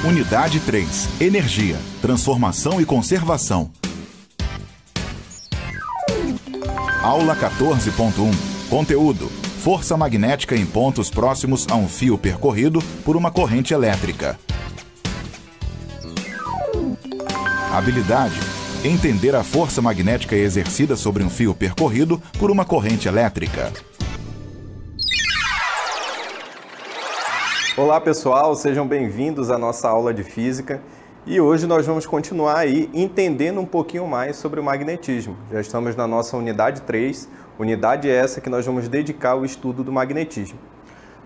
Unidade 3. Energia, transformação e conservação. Aula 14.1. Conteúdo: força magnética em pontos próximos a um fio percorrido por uma corrente elétrica. Habilidade: entender a força magnética exercida sobre um fio percorrido por uma corrente elétrica. Olá pessoal, sejam bem-vindos à nossa aula de física e hoje nós vamos continuar aí entendendo um pouquinho mais sobre o magnetismo. Já estamos na nossa unidade 3, unidade essa que nós vamos dedicar ao estudo do magnetismo.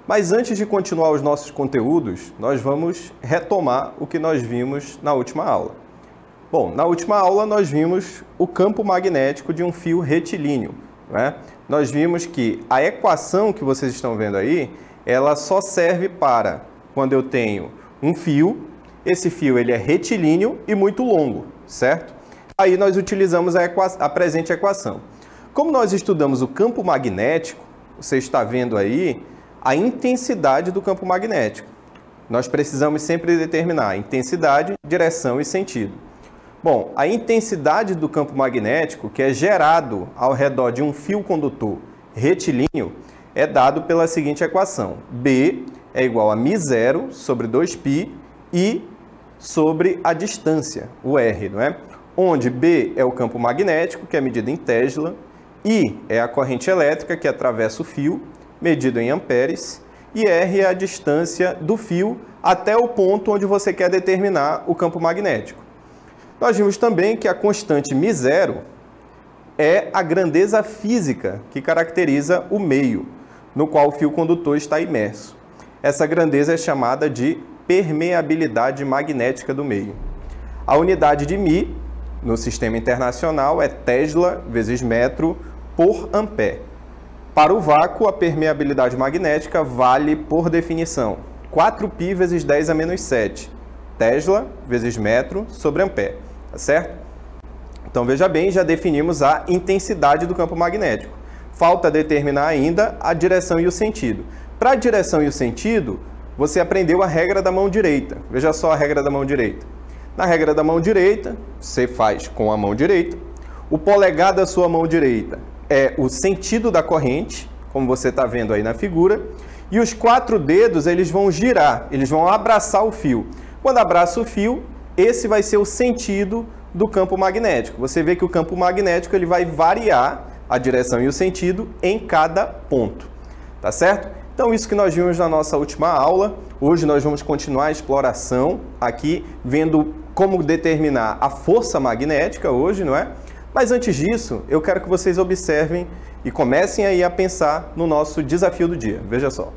Mas antes de continuar os nossos conteúdos, nós vamos retomar o que nós vimos na última aula. Bom, na última aula nós vimos o campo magnético de um fio retilíneo, né? Nós vimos que a equação que vocês estão vendo aí, ela só serve para quando eu tenho um fio, esse fio ele é retilíneo e muito longo, certo? Aí nós utilizamos a presente equação. Como nós estudamos o campo magnético, você está vendo aí a intensidade do campo magnético. Nós precisamos sempre determinar intensidade, direção e sentido. Bom, a intensidade do campo magnético, que é gerado ao redor de um fio condutor retilíneo, é dado pela seguinte equação: B é igual a μ0 sobre 2π I sobre a distância, o R, não é? Onde B é o campo magnético, que é medido em Tesla, I é a corrente elétrica que atravessa o fio, medido em amperes, e R é a distância do fio até o ponto onde você quer determinar o campo magnético. Nós vimos também que a constante μ0 é a grandeza física que caracteriza o meio no qual o fio condutor está imerso. Essa grandeza é chamada de permeabilidade magnética do meio. A unidade de μ no sistema internacional é Tesla vezes metro por ampere. Para o vácuo, a permeabilidade magnética vale, por definição, 4π vezes 10 a menos 7, Tesla vezes metro sobre ampere, tá certo? Então veja bem, já definimos a intensidade do campo magnético. Falta determinar ainda a direção e o sentido. Para a direção e o sentido, você aprendeu a regra da mão direita. Veja só a regra da mão direita. Na regra da mão direita, você faz com a mão direita. O polegar da sua mão direita é o sentido da corrente, como você está vendo aí na figura. E os 4 dedos, eles vão girar, eles vão abraçar o fio. Quando abraça o fio, esse vai ser o sentido do campo magnético. Você vê que o campo magnético ele vai variar a direção e o sentido em cada ponto, tá certo? Então isso que nós vimos na nossa última aula. Hoje nós vamos continuar a exploração aqui, vendo como determinar a força magnética hoje, não é? Mas antes disso, eu quero que vocês observem e comecem aí a pensar no nosso desafio do dia. Veja só.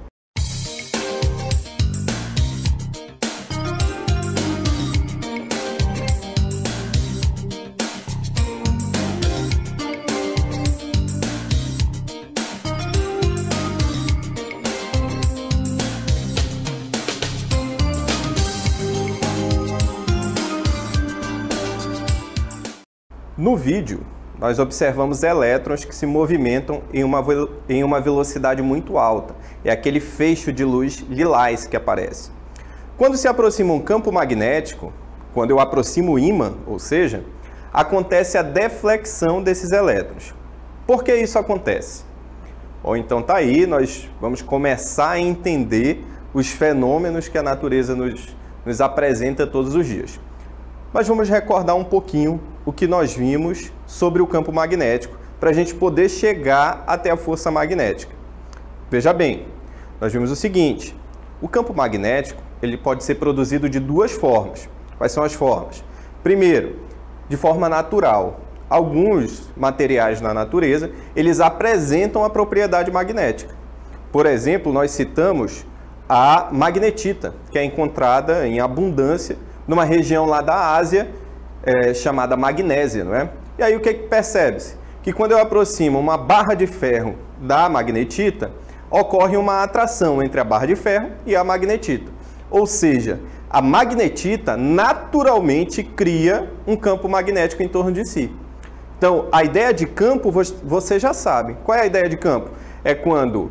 No vídeo, nós observamos elétrons que se movimentam em uma velocidade muito alta. É aquele feixe de luz lilás que aparece. Quando se aproxima um campo magnético, quando eu aproximo o ímã, ou seja, acontece a deflexão desses elétrons. Por que isso acontece? Ou então tá aí, nós vamos começar a entender os fenômenos que a natureza nos apresenta todos os dias. Mas vamos recordar um pouquinho o que nós vimos sobre o campo magnético, para a gente poder chegar até a força magnética. Veja bem, nós vimos o seguinte: o campo magnético ele pode ser produzido de duas formas. Quais são as formas? Primeiro, de forma natural. Alguns materiais na natureza, eles apresentam a propriedade magnética. Por exemplo, nós citamos a magnetita, que é encontrada em abundância numa região lá da Ásia, chamada magnésia, não é? E aí o que percebe-se? Que quando eu aproximo uma barra de ferro da magnetita, ocorre uma atração entre a barra de ferro e a magnetita. Ou seja, a magnetita naturalmente cria um campo magnético em torno de si. Então, a ideia de campo, você já sabe. Qual é a ideia de campo? É quando,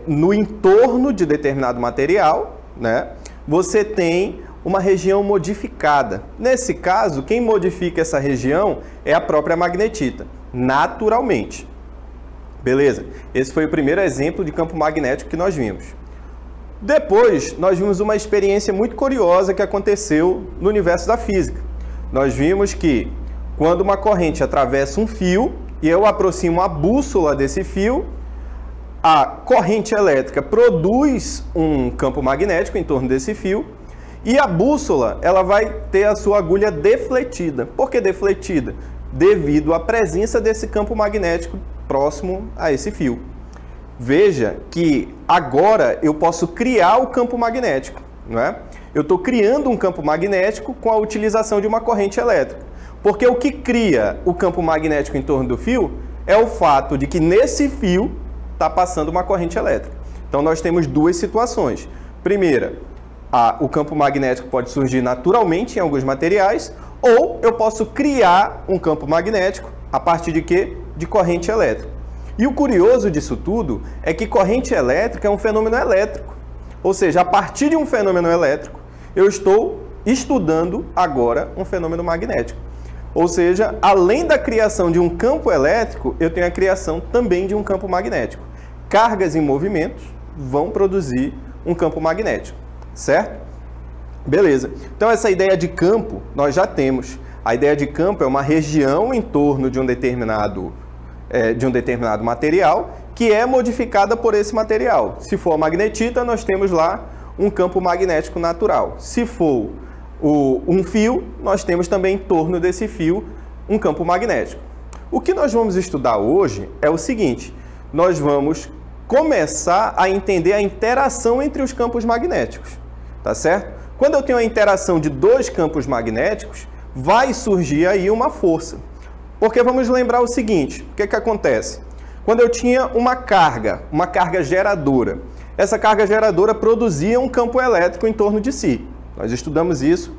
no entorno de determinado material, né, você tem uma região modificada. Nesse caso, quem modifica essa região é a própria magnetita, naturalmente. Beleza? Esse foi o primeiro exemplo de campo magnético que nós vimos. Depois, nós vimos uma experiência muito curiosa que aconteceu no universo da física. Nós vimos que quando uma corrente atravessa um fio e eu aproximo a bússola desse fio, a corrente elétrica produz um campo magnético em torno desse fio e a bússola ela vai ter a sua agulha defletida. Por que defletida? Devido à presença desse campo magnético próximo a esse fio. Veja que agora eu posso criar o campo magnético, não é? Eu estou criando um campo magnético com a utilização de uma corrente elétrica. Porque o que cria o campo magnético em torno do fio é o fato de que nesse fio está passando uma corrente elétrica. Então nós temos duas situações. Primeira, o campo magnético pode surgir naturalmente em alguns materiais, ou eu posso criar um campo magnético a partir de quê? De corrente elétrica. E o curioso disso tudo é que corrente elétrica é um fenômeno elétrico. Ou seja, a partir de um fenômeno elétrico, eu estou estudando agora um fenômeno magnético. Ou seja, além da criação de um campo elétrico, eu tenho a criação também de um campo magnético. Cargas em movimento vão produzir um campo magnético, certo? Beleza. Então essa ideia de campo nós já temos. A ideia de campo é uma região em torno de um determinado material que é modificada por esse material. Se for a magnetita, nós temos lá um campo magnético natural. Se for um fio, nós temos também em torno desse fio um campo magnético. O que nós vamos estudar hoje é o seguinte: nós vamos começar a entender a interação entre os campos magnéticos, tá certo? Quando eu tenho a interação de dois campos magnéticos, vai surgir aí uma força. Porque vamos lembrar o seguinte, o que que acontece? Quando eu tinha uma carga geradora, essa carga geradora produzia um campo elétrico em torno de si. Nós estudamos isso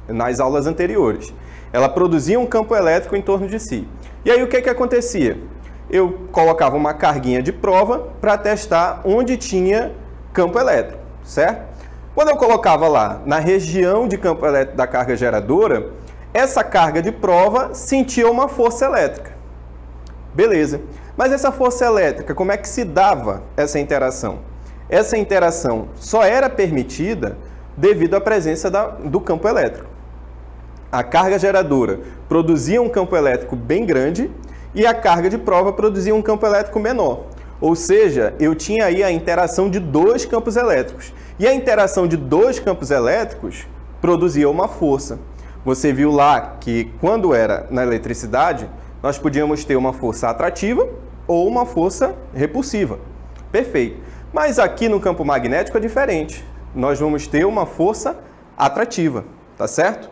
nas aulas anteriores. Ela produzia um campo elétrico em torno de si. E aí o que que acontecia? Eu colocava uma carguinha de prova para testar onde tinha campo elétrico, certo? Quando eu colocava lá na região de campo elétrico da carga geradora, essa carga de prova sentia uma força elétrica. Beleza. Mas essa força elétrica, como é que se dava essa interação? Essa interação só era permitida devido à presença do campo elétrico. A carga geradora produzia um campo elétrico bem grande e a carga de prova produzia um campo elétrico menor. Ou seja, eu tinha aí a interação de dois campos elétricos. E a interação de dois campos elétricos produzia uma força. Você viu lá que quando era na eletricidade, nós podíamos ter uma força atrativa ou uma força repulsiva. Perfeito. Mas aqui no campo magnético é diferente. Nós vamos ter uma força atrativa, tá certo?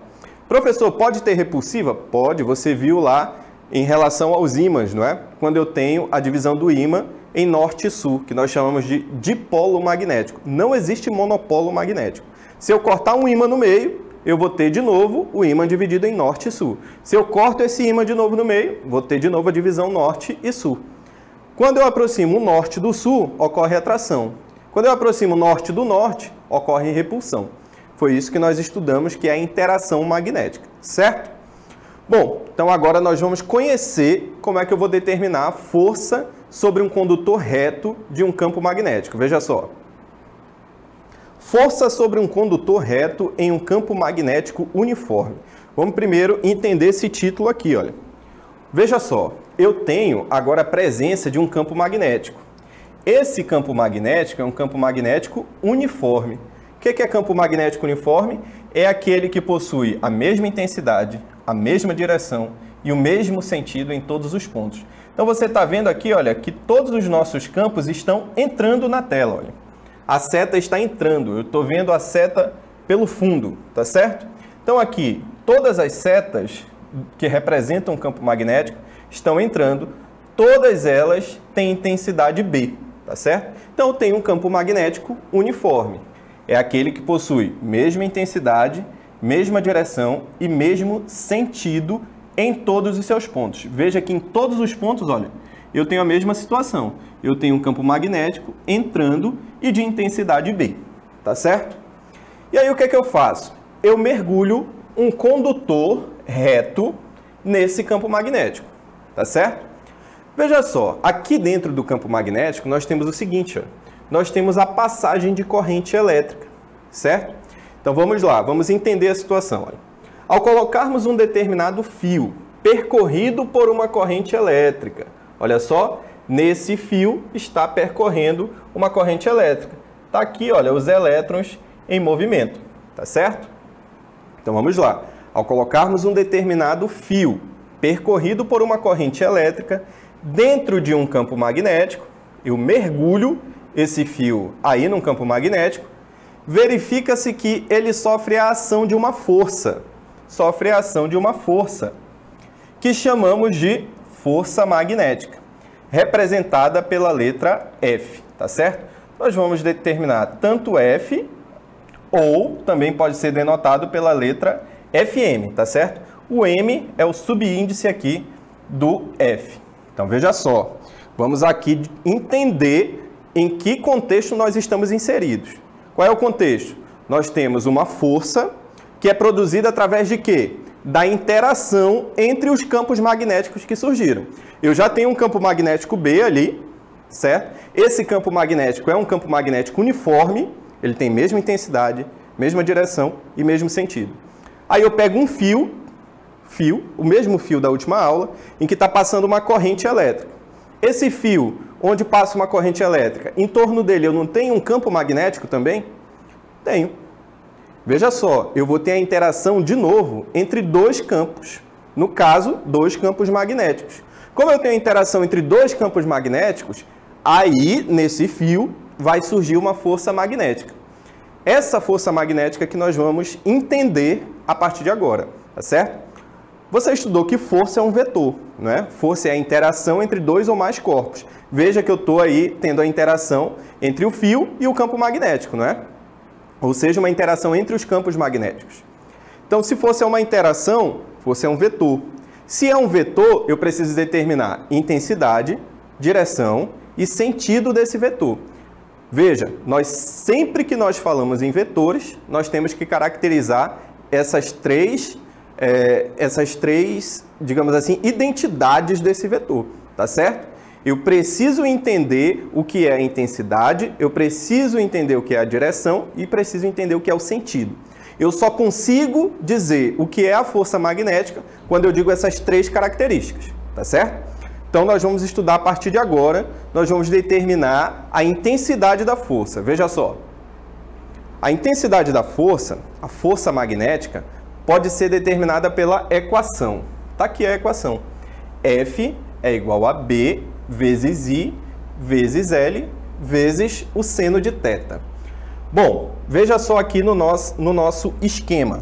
Professor, pode ter repulsiva? Pode, você viu lá em relação aos ímãs, não é? Quando eu tenho a divisão do ímã em norte e sul, que nós chamamos de dipolo magnético. Não existe monopolo magnético. Se eu cortar um ímã no meio, eu vou ter de novo o ímã dividido em norte e sul. Se eu corto esse ímã de novo no meio, vou ter de novo a divisão norte e sul. Quando eu aproximo o norte do sul, ocorre atração. Quando eu aproximo o norte do norte, ocorre repulsão. Foi isso que nós estudamos, que é a interação magnética, certo? Bom, então agora nós vamos conhecer como é que eu vou determinar a força sobre um condutor reto de um campo magnético. Veja só. Força sobre um condutor reto em um campo magnético uniforme. Vamos primeiro entender esse título aqui, olha. Veja só, eu tenho agora a presença de um campo magnético. Esse campo magnético é um campo magnético uniforme. O que é campo magnético uniforme? É aquele que possui a mesma intensidade, a mesma direção e o mesmo sentido em todos os pontos. Então você está vendo aqui, olha, que todos os nossos campos estão entrando na tela, olha. A seta está entrando, eu estou vendo a seta pelo fundo, tá certo? Então aqui, todas as setas que representam um campo magnético estão entrando, todas elas têm intensidade B, tá certo? Então eu tenho um campo magnético uniforme. É aquele que possui mesma intensidade, mesma direção e mesmo sentido em todos os seus pontos. Veja que em todos os pontos, olha, eu tenho a mesma situação. Eu tenho um campo magnético entrando e de intensidade B, tá certo? E aí o que é que eu faço? eu mergulho um condutor reto nesse campo magnético, tá certo? Veja só, aqui dentro do campo magnético nós temos o seguinte, ó, nós temos a passagem de corrente elétrica, certo? Então vamos lá, vamos entender a situação. Olha. Ao colocarmos um determinado fio percorrido por uma corrente elétrica, olha só, nesse fio está percorrendo uma corrente elétrica. Está aqui, olha, os elétrons em movimento, tá certo? Então vamos lá. Ao colocarmos um determinado fio percorrido por uma corrente elétrica dentro de um campo magnético, eu mergulho esse fio aí num campo magnético, verifica-se que ele sofre a ação de uma força. Sofre a ação de uma força, que chamamos de força magnética, representada pela letra F, tá certo? Nós vamos determinar tanto F, ou também pode ser denotado pela letra FM, tá certo? O M é o subíndice aqui do F. Então, veja só, vamos aqui entender em que contexto nós estamos inseridos. Qual é o contexto? Nós temos uma força que é produzida através de quê? Da interação entre os campos magnéticos que surgiram. Eu já tenho um campo magnético B ali, certo? Esse campo magnético é um campo magnético uniforme, ele tem mesma intensidade, mesma direção e mesmo sentido. Aí eu pego um fio, o mesmo fio da última aula, em que está passando uma corrente elétrica. Esse fio, onde passa uma corrente elétrica, em torno dele eu não tenho um campo magnético também? Tenho. Veja só, eu vou ter a interação de novo entre dois campos. No caso, dois campos magnéticos. Como eu tenho a interação entre dois campos magnéticos, aí, nesse fio, vai surgir uma força magnética. Essa força magnética que nós vamos entender a partir de agora, tá certo? Você estudou que força é um vetor, não é? Força é a interação entre dois ou mais corpos. Veja que eu estou aí tendo a interação entre o fio e o campo magnético, não é? Ou seja, uma interação entre os campos magnéticos. Então, se força é uma interação, força é um vetor. Se é um vetor, eu preciso determinar intensidade, direção e sentido desse vetor. Veja, sempre que nós falamos em vetores, nós temos que caracterizar essas três, digamos assim, identidades desse vetor, tá certo? Eu preciso entender o que é a intensidade, eu preciso entender o que é a direção e preciso entender o que é o sentido. Eu só consigo dizer o que é a força magnética quando eu digo essas três características, tá certo? Então, nós vamos estudar a partir de agora, nós vamos determinar a intensidade da força. Veja só, a intensidade da força, a força magnética, pode ser determinada pela equação. Tá aqui a equação. F é igual a B vezes I vezes L vezes o seno de θ. Bom, veja só aqui no nosso esquema.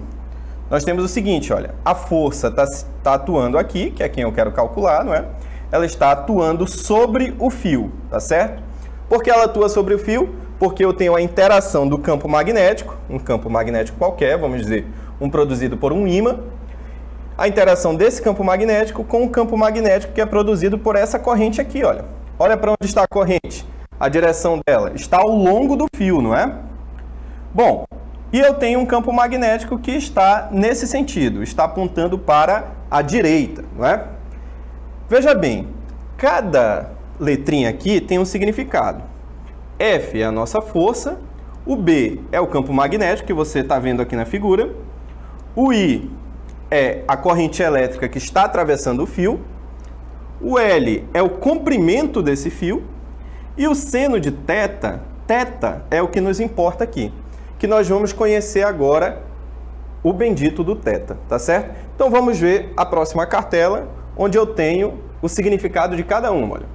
Nós temos o seguinte, olha, a força está atuando aqui, que é quem eu quero calcular, não é? Ela está atuando sobre o fio, tá certo? Por que ela atua sobre o fio? Porque eu tenho a interação do campo magnético, um campo magnético qualquer, vamos dizer, um produzido por um ímã, a interação desse campo magnético com o campo magnético que é produzido por essa corrente aqui, olha. Olha para onde está a corrente. A direção dela está ao longo do fio, não é? Bom, e eu tenho um campo magnético que está nesse sentido, está apontando para a direita, não é? Veja bem, cada letrinha aqui tem um significado. F é a nossa força, o B é o campo magnético que você está vendo aqui na figura, o I é a corrente elétrica que está atravessando o fio, o L é o comprimento desse fio e o seno de θ, θ é o que nos importa aqui, que nós vamos conhecer agora o bendito do θ, tá certo? Então vamos ver a próxima cartela, onde eu tenho o significado de cada uma. Olha.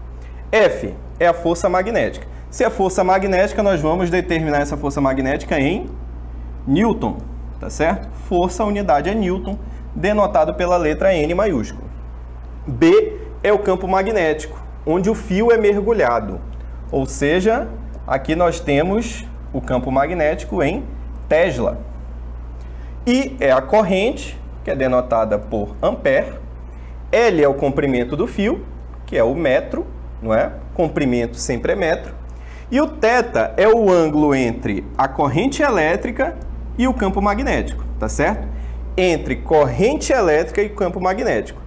F é a força magnética. Se é força magnética, nós vamos determinar essa força magnética em Newton, tá certo? Força, a unidade é Newton, denotado pela letra N maiúscula. B é o campo magnético, onde o fio é mergulhado. Ou seja, aqui nós temos o campo magnético em Tesla. I é a corrente, que é denotada por ampere. L é o comprimento do fio, que é o metro, não é? Comprimento sempre é metro. E o θ é o ângulo entre a corrente elétrica e o campo magnético, tá certo? Entre corrente elétrica e campo magnético.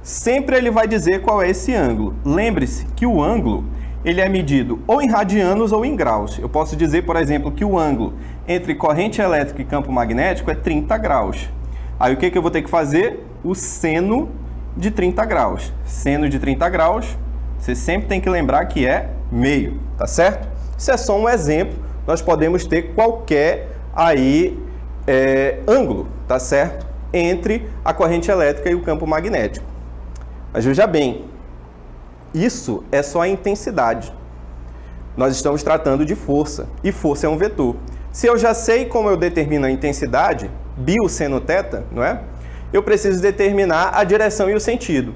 Sempre ele vai dizer qual é esse ângulo. Lembre-se que o ângulo ele é medido ou em radianos ou em graus. Eu posso dizer, por exemplo, que o ângulo entre corrente elétrica e campo magnético é 30 graus. Aí o que eu vou ter que fazer? O seno de 30 graus. Seno de 30 graus, você sempre tem que lembrar que é meio, tá certo? Isso é só um exemplo, nós podemos ter qualquer aí ângulo, tá certo? Entre a corrente elétrica e o campo magnético. Mas veja bem, isso é só a intensidade. Nós estamos tratando de força, e força é um vetor. Se eu já sei como eu determino a intensidade, bio seno θ, não é? Eu preciso determinar a direção e o sentido.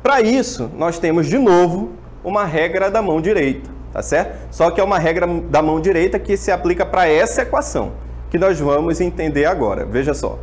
Para isso, nós temos de novo uma regra da mão direita, tá certo? Só que é uma regra da mão direita que se aplica para essa equação, que nós vamos entender agora. Veja só.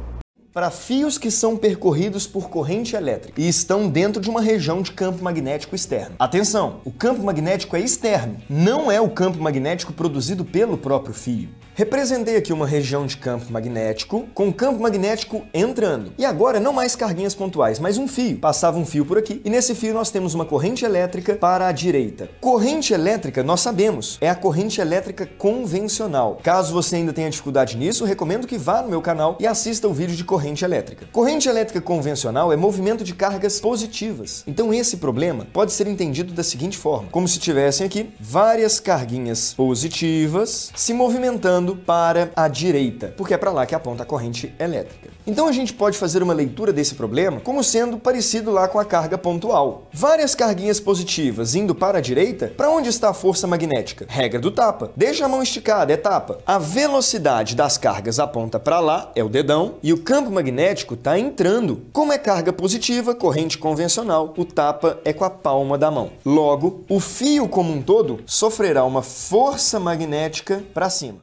Para fios que são percorridos por corrente elétrica e estão dentro de uma região de campo magnético externo. Atenção, o campo magnético é externo, não é o campo magnético produzido pelo próprio fio. Representei aqui uma região de campo magnético, com o campo magnético entrando. E agora não mais carguinhas pontuais, mas um fio. Passava um fio por aqui, e nesse fio nós temos uma corrente elétrica para a direita. Corrente elétrica, nós sabemos, é a corrente elétrica convencional. Caso você ainda tenha dificuldade nisso, recomendo que vá no meu canal e assista o vídeo de corrente elétrica. Corrente elétrica convencional é movimento de cargas positivas. Então esse problema pode ser entendido da seguinte forma, como se tivessem aqui várias carguinhas positivas se movimentando para a direita, porque é para lá que aponta a corrente elétrica. Então a gente pode fazer uma leitura desse problema como sendo parecido lá com a carga pontual. Várias carguinhas positivas indo para a direita, para onde está a força magnética? Regra do tapa. Deixa a mão esticada, é tapa. A velocidade das cargas aponta para lá, é o dedão, e o campo magnético está entrando. Como é carga positiva, corrente convencional, o tapa é com a palma da mão. Logo, o fio como um todo sofrerá uma força magnética para cima.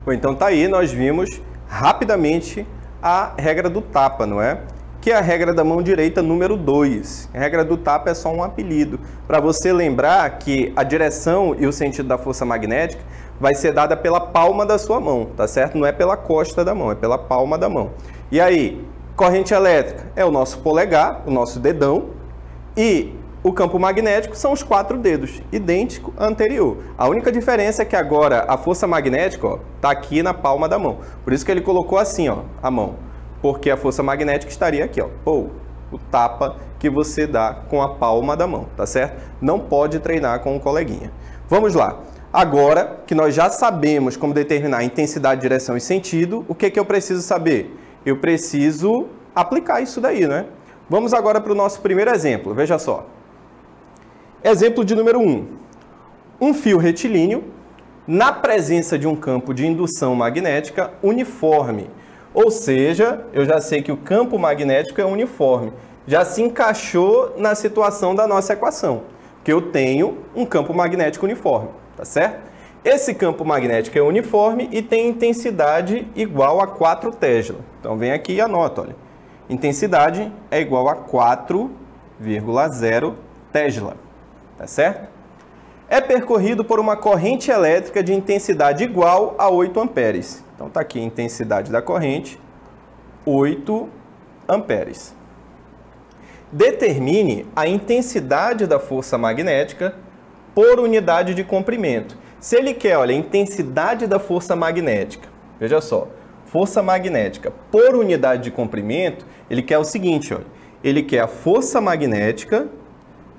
Bom, então tá aí, nós vimos rapidamente a regra do tapa, não é? Que é a regra da mão direita número 2. A regra do tapa é só um apelido, para você lembrar que a direção e o sentido da força magnética vai ser dada pela palma da sua mão, tá certo? Não é pela costa da mão, é pela palma da mão. E aí, corrente elétrica é o nosso polegar, o nosso dedão, e o campo magnético são os 4 dedos, idêntico ao anterior. A única diferença é que agora a força magnética está aqui na palma da mão. Por isso que ele colocou assim, ó, a mão. Porque a força magnética estaria aqui, ó. Ou o tapa que você dá com a palma da mão, tá certo? Não pode treinar com um coleguinha. Vamos lá. Agora que nós já sabemos como determinar intensidade, direção e sentido, o que eu preciso saber? Eu preciso aplicar isso daí, né? Vamos agora para o nosso primeiro exemplo. Veja só. Exemplo de número 1. Um fio retilíneo na presença de um campo de indução magnética uniforme. Ou seja, eu já sei que o campo magnético é uniforme. Já se encaixou na situação da nossa equação, que eu tenho um campo magnético uniforme, tá certo? Esse campo magnético é uniforme e tem intensidade igual a 4 Tesla. Então vem aqui e anota, olha. Intensidade é igual a 4,0 Tesla. Tá certo? É percorrido por uma corrente elétrica de intensidade igual a 8 amperes. Então está aqui a intensidade da corrente, 8 amperes. Determine a intensidade da força magnética por unidade de comprimento. Se ele quer, olha, a intensidade da força magnética, veja só, força magnética por unidade de comprimento, ele quer o seguinte, olha, ele quer a força magnética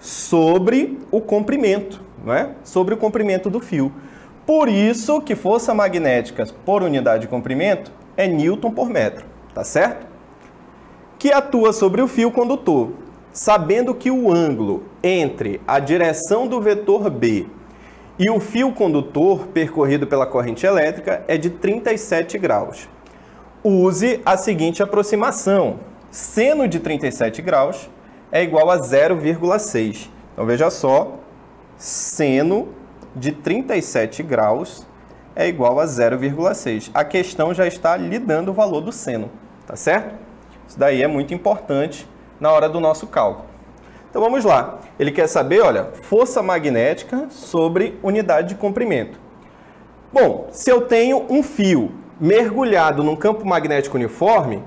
sobre o comprimento, não é? Sobre o comprimento do fio. Por isso que força magnética por unidade de comprimento é Newton por metro, tá certo? Que atua sobre o fio condutor, sabendo que o ângulo entre a direção do vetor B e o fio condutor percorrido pela corrente elétrica é de 37 graus. Use a seguinte aproximação. Seno de 37 graus é igual a 0,6. Então, veja só, seno de 37 graus é igual a 0,6. A questão já está lhe dando o valor do seno, tá certo? Isso daí é muito importante na hora do nosso cálculo. Então, vamos lá. Ele quer saber, olha, força magnética sobre unidade de comprimento. Bom, se eu tenho um fio mergulhado num campo magnético uniforme,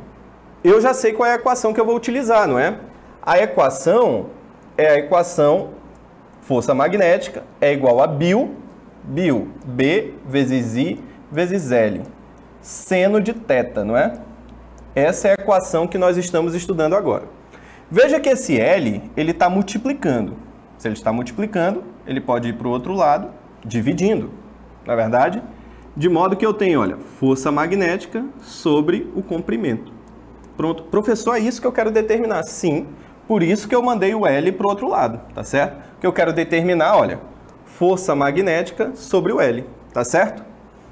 eu já sei qual é a equação que eu vou utilizar, não é? A equação é a equação força magnética é igual a B vezes I vezes L, seno de θ, não é? Essa é a equação que nós estamos estudando agora. Veja que esse L, ele está multiplicando. Se ele está multiplicando, ele pode ir para o outro lado, dividindo, na verdade? De modo que eu tenho, olha, força magnética sobre o comprimento. Pronto. Professor, é isso que eu quero determinar? Sim, por isso que eu mandei o L para o outro lado, tá certo? Que eu quero determinar, olha, força magnética sobre o L, tá certo?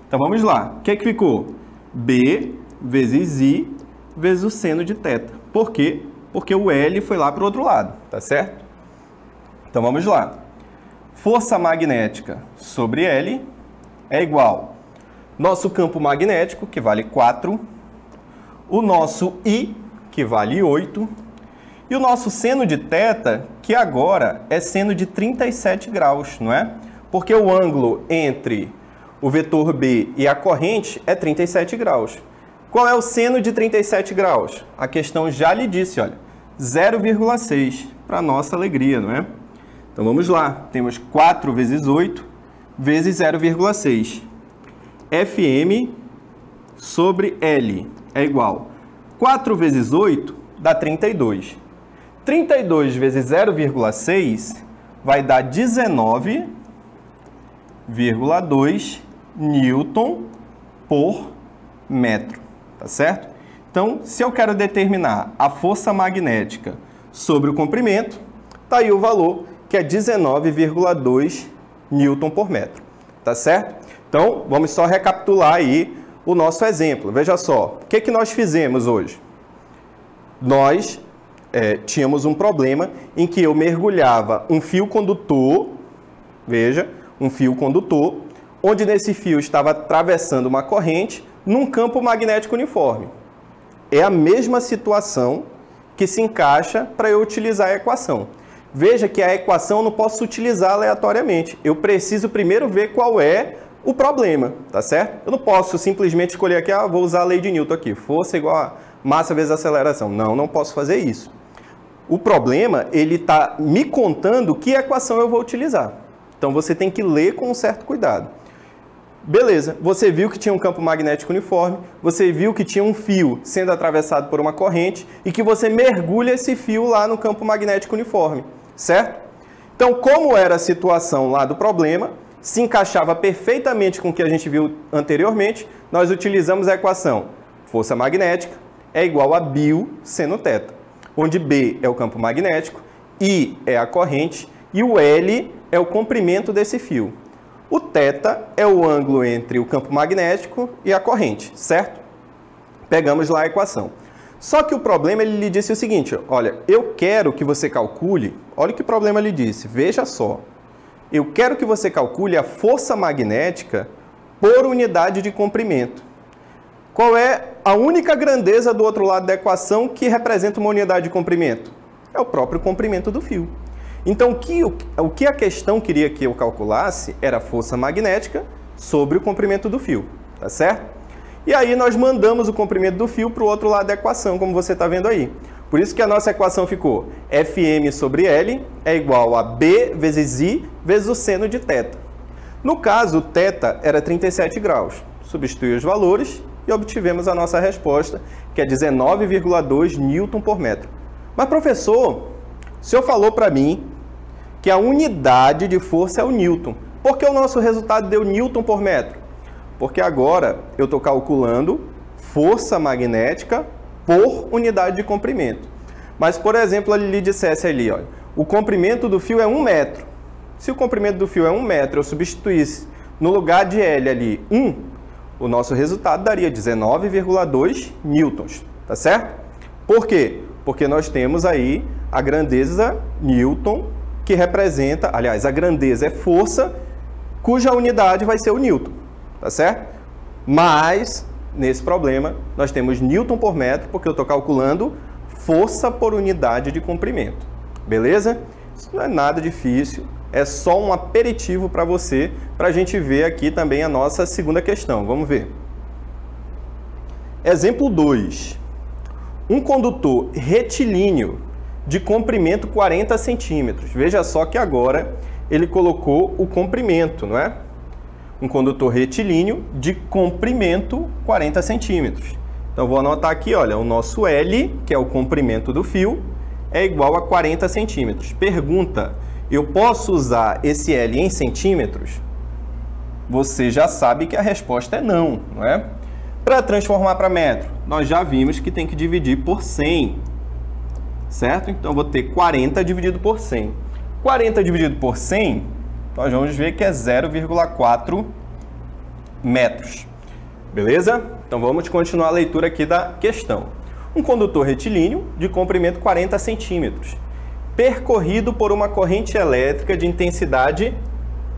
Então vamos lá. O que é que ficou? B vezes I vezes o seno de θ. Por quê? Porque o L foi lá para o outro lado, tá certo? Então vamos lá. Força magnética sobre L é igual nosso campo magnético, que vale 4, o nosso I, que vale 8, e o nosso seno de θ, que agora é seno de 37 graus, não é? Porque o ângulo entre o vetor B e a corrente é 37 graus. Qual é o seno de 37 graus? A questão já lhe disse, olha, 0,6, para nossa alegria, não é? Então vamos lá, temos 4 vezes 8 vezes 0,6. Fm sobre L é igual 4 vezes 8 dá 32. 32 vezes 0,6 vai dar 19,2 Newton por metro, tá certo? Então, se eu quero determinar a força magnética sobre o comprimento, tá aí o valor, que é 19,2 Newton por metro, tá certo? Então, vamos só recapitular aí o nosso exemplo. Veja só, o que nós fizemos hoje? Nós tínhamos um problema em que eu mergulhava um fio condutor, veja, um fio condutor, onde nesse fio estava atravessando uma corrente num campo magnético uniforme. É a mesma situação que se encaixa para eu utilizar a equação. Veja que a equação eu não posso utilizar aleatoriamente. Eu preciso primeiro ver qual é o problema, tá certo? Eu não posso simplesmente escolher aqui, vou usar a lei de Newton aqui, força igual a massa vezes aceleração. Não, não posso fazer isso. O problema, ele está me contando que equação eu vou utilizar. Então, você tem que ler com um certo cuidado. Beleza, você viu que tinha um campo magnético uniforme, você viu que tinha um fio sendo atravessado por uma corrente e que você mergulha esse fio lá no campo magnético uniforme, certo? Então, como era a situação lá do problema, se encaixava perfeitamente com o que a gente viu anteriormente, nós utilizamos a equação força magnética é igual a B seno θ, onde B é o campo magnético, I é a corrente e o L é o comprimento desse fio. O θ é o ângulo entre o campo magnético e a corrente, certo? Pegamos lá a equação. Só que o problema, ele lhe disse o seguinte, olha, eu quero que você calcule, olha o que o problema lhe disse, veja só. Eu quero que você calcule a força magnética por unidade de comprimento. Qual é a única grandeza do outro lado da equação que representa uma unidade de comprimento? É o próprio comprimento do fio. Então, o que a questão queria que eu calculasse era a força magnética sobre o comprimento do fio, tá certo? E aí nós mandamos o comprimento do fio para o outro lado da equação, como você está vendo aí. Por isso que a nossa equação ficou Fm sobre L é igual a B vezes I vezes o seno de θ. No caso, o θ era 37 graus. Substituí os valores e obtivemos a nossa resposta, que é 19,2 Newton por metro. Mas, professor, o senhor falou para mim que a unidade de força é o Newton. Por que o nosso resultado deu Newton por metro? Porque agora eu estou calculando força magnética por unidade de comprimento. Mas, por exemplo, ele lhe dissesse ali, olha, o comprimento do fio é 1 metro. Se o comprimento do fio é 1 metro, eu substituísse no lugar de L ali 1, o nosso resultado daria 19,2 newtons, tá certo? Por quê? Porque nós temos aí a grandeza Newton, que representa, aliás, a grandeza é força, cuja unidade vai ser o Newton, tá certo? Mas, nesse problema, nós temos Newton por metro, porque eu estou calculando força por unidade de comprimento, beleza? Isso não é nada difícil, é só um aperitivo para você, para a gente ver aqui também a nossa segunda questão. Vamos ver. Exemplo 2. Um condutor retilíneo de comprimento 40 centímetros. Veja só que agora ele colocou o comprimento, não é? Um condutor retilíneo de comprimento 40 centímetros. Então, vou anotar aqui, olha, o nosso L, que é o comprimento do fio, é igual a 40 centímetros. Pergunta, eu posso usar esse L em centímetros? Você já sabe que a resposta é não, não é? Para transformar para metro, nós já vimos que tem que dividir por 100, certo? Então, eu vou ter 40 dividido por 100. 40 dividido por 100, nós vamos ver que é 0,4 metros. Beleza? Então, vamos continuar a leitura aqui da questão. Um condutor retilíneo de comprimento 40 centímetros, percorrido por uma corrente elétrica de intensidade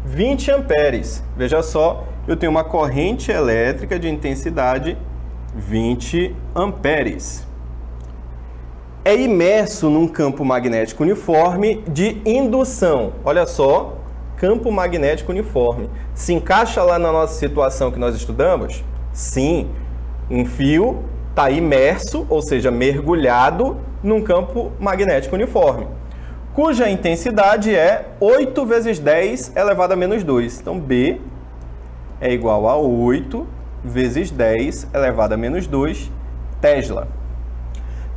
20 amperes. Veja só, eu tenho uma corrente elétrica de intensidade 20 amperes. É imerso num campo magnético uniforme de indução. Olha só, campo magnético uniforme. Se encaixa lá na nossa situação que nós estudamos? Sim, um fio está imerso, ou seja, mergulhado num campo magnético uniforme, cuja intensidade é 8 vezes 10 elevado a menos 2. Então, B é igual a 8 vezes 10 elevado a menos 2 Tesla.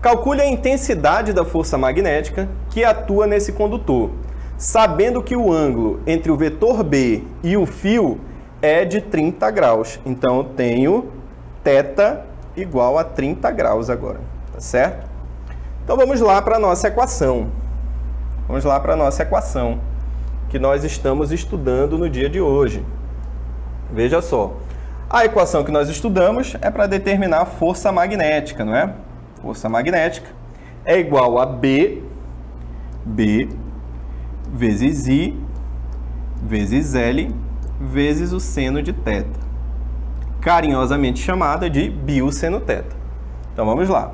Calcule a intensidade da força magnética que atua nesse condutor, sabendo que o ângulo entre o vetor B e o fio é de 30 graus. Então, eu tenho θ igual a 30 graus agora, tá certo? Então, vamos lá para a nossa equação. Vamos lá para a nossa equação, que nós estamos estudando no dia de hoje. Veja só, a equação que nós estudamos é para determinar a força magnética, não é? Força magnética é igual a B vezes I vezes L vezes o seno de θ, carinhosamente chamada de bioseno θ. Então, vamos lá.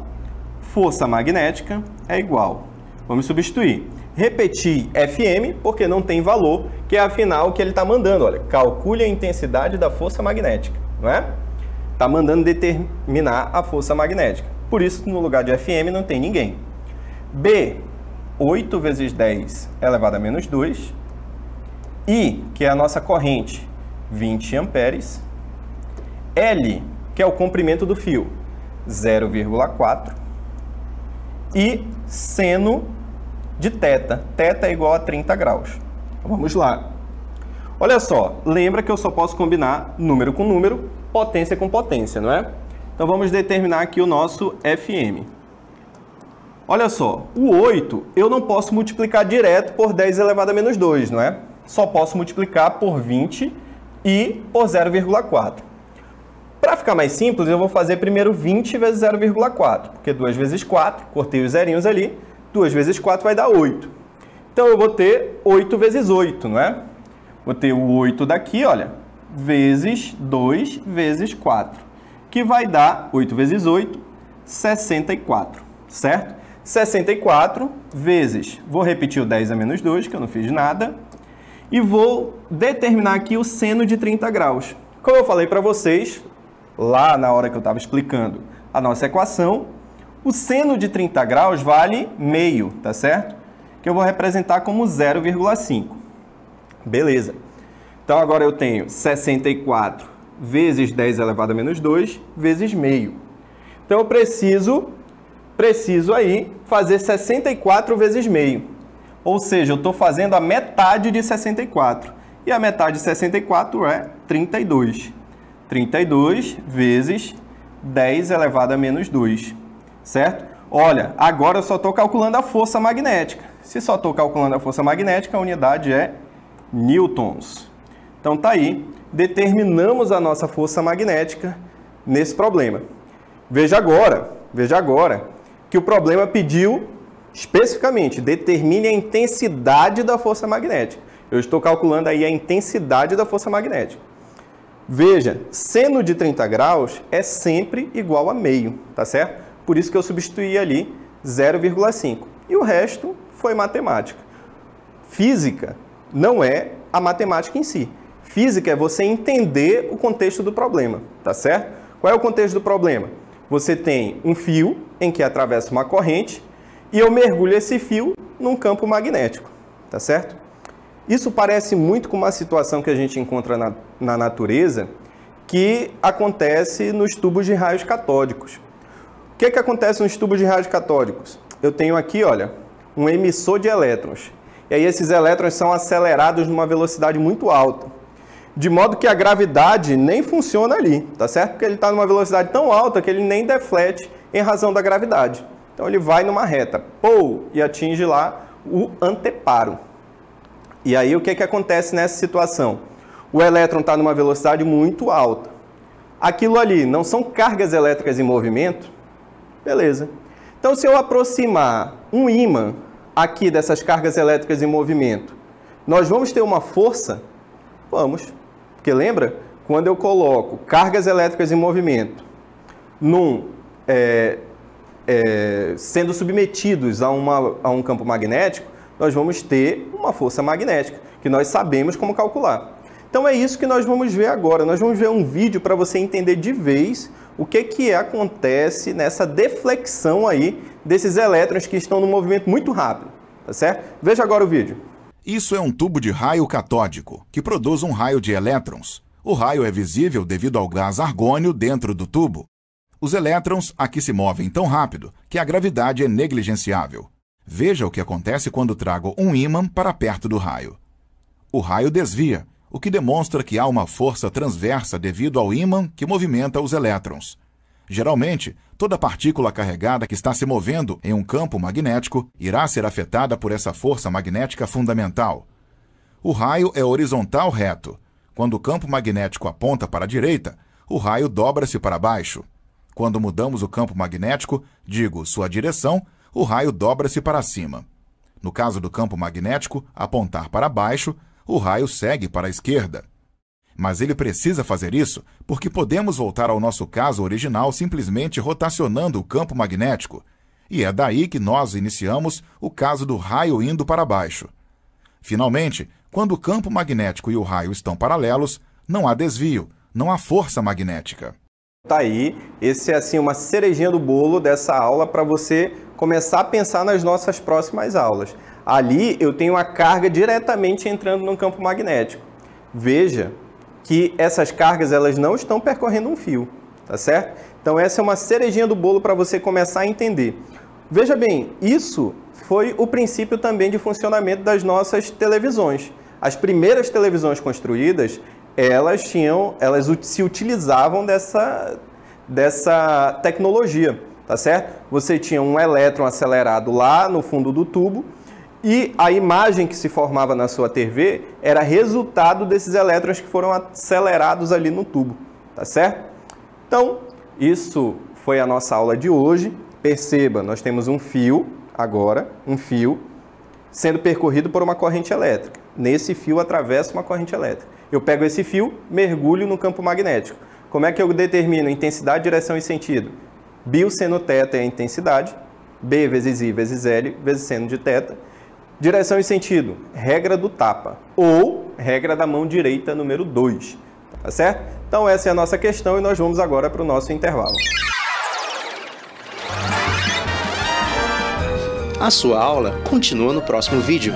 Força magnética é igual, vamos substituir, repetir Fm, porque não tem valor, que é afinal o que ele está mandando. Olha, calcule a intensidade da força magnética, não é? Está mandando determinar a força magnética. Por isso, no lugar de Fm não tem ninguém. B, 8 vezes 10 elevado a menos 2. I, que é a nossa corrente, 20 amperes. L, que é o comprimento do fio, 0,4. E seno de θ. θ é igual a 30 graus. Então, vamos lá. Olha só, lembra que eu só posso combinar número com número, potência com potência, não é? Então, vamos determinar aqui o nosso Fm. Olha só, o 8 eu não posso multiplicar direto por 10 elevado a menos 2, não é? Só posso multiplicar por 20 e por 0,4. Para ficar mais simples, eu vou fazer primeiro 20 vezes 0,4, porque 2 vezes 4, cortei os zerinhos ali, 2 vezes 4 vai dar 8. Então, eu vou ter 8 vezes 8, não é? Vou ter o 8 daqui, olha, vezes 2 vezes 4, que vai dar 8 vezes 8, 64, certo? 64 vezes, vou repetir o 10 a menos 2, que eu não fiz nada, e vou determinar aqui o seno de 30 graus. Como eu falei para vocês, lá na hora que eu estava explicando a nossa equação, o seno de 30 graus vale meio, tá certo? Que eu vou representar como 0,5. Beleza. Então, agora eu tenho 64 vezes 10 elevado a menos 2 vezes meio. Então, eu preciso aí fazer 64 vezes meio. Ou seja, eu estou fazendo a metade de 64. E a metade de 64 é 32. 32 vezes 10 elevado a menos 2. Certo? Olha, agora eu só estou calculando a força magnética. Se só estou calculando a força magnética, a unidade é newtons. Então, tá aí. Determinamos a nossa força magnética nesse problema. Veja agora que o problema pediu especificamente, determine a intensidade da força magnética. Eu estou calculando aí a intensidade da força magnética. Veja, seno de 30 graus é sempre igual a meio, tá certo? Por isso que eu substituí ali 0,5. E o resto foi matemática. Física não é a matemática em si. Física é você entender o contexto do problema, tá certo? Qual é o contexto do problema? Você tem um fio em que atravessa uma corrente e eu mergulho esse fio num campo magnético, tá certo? Isso parece muito com uma situação que a gente encontra na natureza, que acontece nos tubos de raios catódicos. O que acontece nos tubos de raios catódicos? Eu tenho aqui, olha, um emissor de elétrons. E aí esses elétrons são acelerados numa velocidade muito alta. De modo que a gravidade nem funciona ali, tá certo? Porque ele está numa velocidade tão alta que ele nem deflete em razão da gravidade. Então ele vai numa reta, e atinge lá o anteparo. E aí o que acontece nessa situação? O elétron está numa velocidade muito alta. Aquilo ali não são cargas elétricas em movimento? Beleza. Então, se eu aproximar um ímã aqui dessas cargas elétricas em movimento, nós vamos ter uma força? Vamos. Porque lembra? Quando eu coloco cargas elétricas em movimento sendo submetidos a um campo magnético, nós vamos ter uma força magnética, que nós sabemos como calcular. Então é isso que nós vamos ver agora. Nós vamos ver um vídeo para você entender de vez o que acontece nessa deflexão aí desses elétrons que estão no movimento muito rápido, tá certo? Veja agora o vídeo. Isso é um tubo de raio catódico, que produz um raio de elétrons. O raio é visível devido ao gás argônio dentro do tubo. Os elétrons aqui se movem tão rápido que a gravidade é negligenciável. Veja o que acontece quando trago um ímã para perto do raio. O raio desvia, o que demonstra que há uma força transversa devido ao ímã que movimenta os elétrons. Geralmente, toda partícula carregada que está se movendo em um campo magnético irá ser afetada por essa força magnética fundamental. O raio é horizontal reto. Quando o campo magnético aponta para a direita, o raio dobra-se para baixo. Quando mudamos o campo magnético, sua direção, o raio dobra-se para cima. No caso do campo magnético apontar para baixo, o raio segue para a esquerda. Mas ele precisa fazer isso porque podemos voltar ao nosso caso original simplesmente rotacionando o campo magnético. E é daí que nós iniciamos o caso do raio indo para baixo. Finalmente, quando o campo magnético e o raio estão paralelos, não há desvio, não há força magnética. Tá aí, esse é assim uma cerejinha do bolo dessa aula para você começar a pensar nas nossas próximas aulas. Ali eu tenho a carga diretamente entrando no campo magnético. Veja que essas cargas elas não estão percorrendo um fio, tá certo? Então essa é uma cerejinha do bolo para você começar a entender. Veja bem, isso foi o princípio também de funcionamento das nossas televisões. As primeiras televisões construídas, elas se utilizavam dessa tecnologia, tá certo? Você tinha um elétron acelerado lá no fundo do tubo e a imagem que se formava na sua TV era resultado desses elétrons que foram acelerados ali no tubo, tá certo? Então, isso foi a nossa aula de hoje. Perceba, nós temos um fio agora, sendo percorrido por uma corrente elétrica. Nesse fio atravessa uma corrente elétrica. Eu pego esse fio, mergulho no campo magnético. Como é que eu determino intensidade, direção e sentido? Bio seno θ é a intensidade, B vezes I vezes L vezes seno de θ. Direção e sentido, regra do tapa, ou regra da mão direita número 2. Tá certo? Então essa é a nossa questão e nós vamos agora para o nosso intervalo. A sua aula continua no próximo vídeo.